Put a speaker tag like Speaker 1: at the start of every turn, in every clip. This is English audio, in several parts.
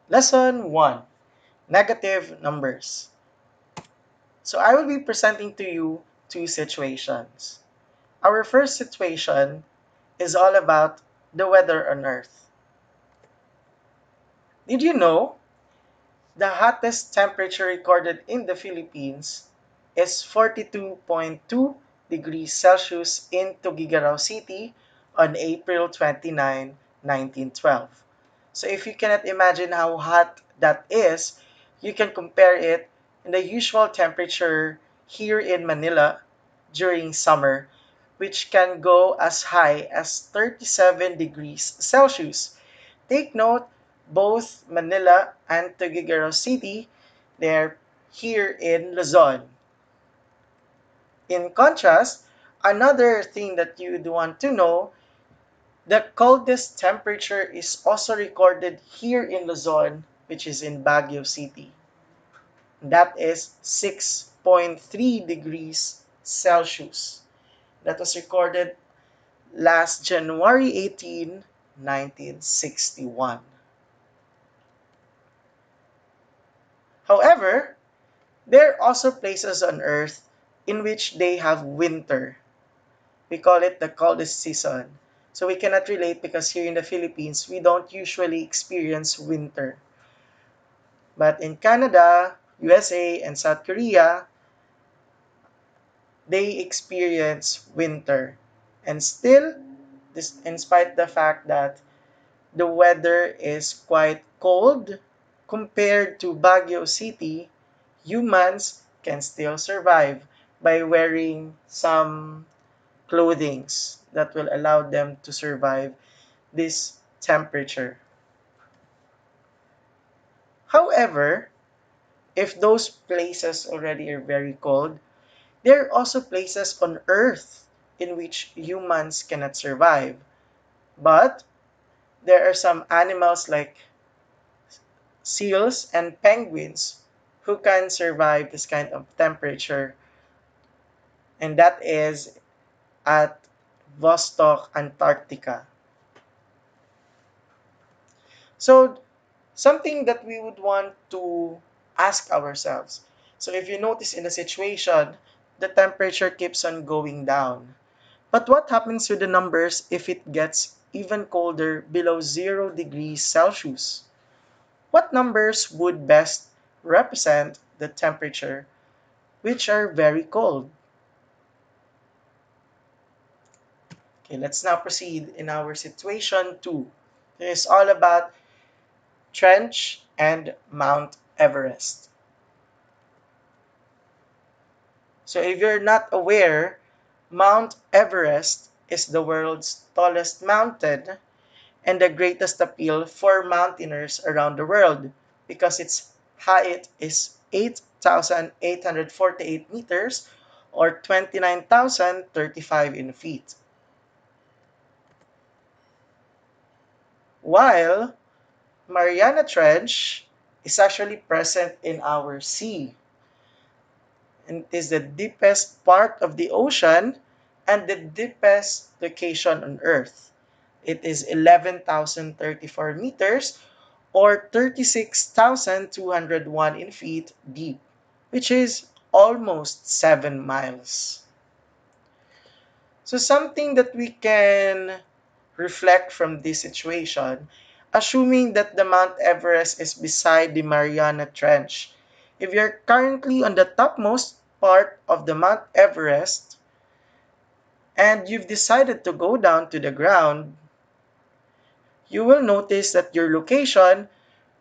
Speaker 1: Lesson 1. Negative numbers. So I will be presenting to you two situations. Our first situation is all about the weather on Earth. Did you know the hottest temperature recorded in the Philippines is 42.2 degrees Celsius in Tuguegarao City on April 29, 1912? So if you cannot imagine how hot that is, you can compare it in the usual temperature here in Manila during summer, which can go as high as 37 degrees Celsius. Take note, both Manila and Tuguegarao City, they're here in Luzon. In contrast, another thing that you'd want to know, the coldest temperature is also recorded here in Luzon, which is in Baguio City. That is 6.3 degrees Celsius. That was recorded last January 18, 1961. However, there are also places on Earth in which they have winter. We call it the coldest season. So we cannot relate because here in the Philippines, we don't usually experience winter. But in Canada, USA, and South Korea, they experience winter. And still, this, in spite the fact that the weather is quite cold compared to Baguio City, humans can still survive by wearing some clothings that will allow them to survive this temperature. However, if those places already are very cold, there are also places on Earth in which humans cannot survive. But there are some animals like seals and penguins who can survive this kind of temperature, and that is at Vostok, Antarctica. So, something that we would want to ask ourselves. So, if you notice in the situation, the temperature keeps on going down. But what happens to the numbers if it gets even colder below 0 degrees Celsius? What numbers would best represent the temperature which are very cold? Okay, let's now proceed in our situation 2. It is all about Trench and Mount Everest. So if you're not aware, Mount Everest is the world's tallest mountain and the greatest appeal for mountaineers around the world because its height is 8,848 meters or 29,035 in feet. While Mariana Trench is actually present in our sea and is the deepest part of the ocean and the deepest location on Earth. It is 11,034 meters or 36,201 in feet deep, which is almost 7 miles. So something that we can reflect from this situation, assuming that the Mount Everest is beside the Mariana Trench. If you're currently on the topmost part of the Mount Everest and you've decided to go down to the ground, you will notice that your location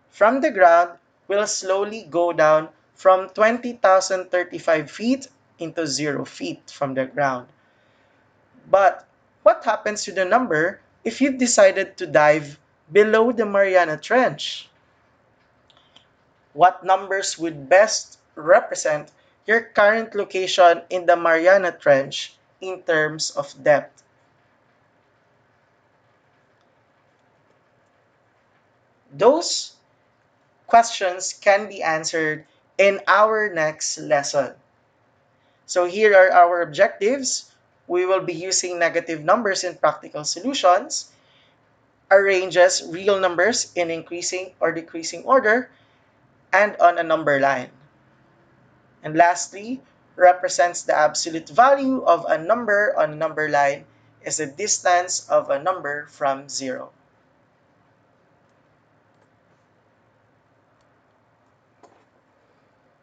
Speaker 1: from the ground will slowly go down from 20,035 feet into 0 feet from the ground. But what happens to the number if you've decided to dive below the Mariana Trench? What numbers would best represent your current location in the Mariana Trench in terms of depth? Those questions can be answered in our next lesson. So here are our objectives. We will be using negative numbers in practical solutions. arranges real numbers in increasing or decreasing order, and on a number line. And lastly, represents the absolute value of a number on a number line is the distance of a number from zero.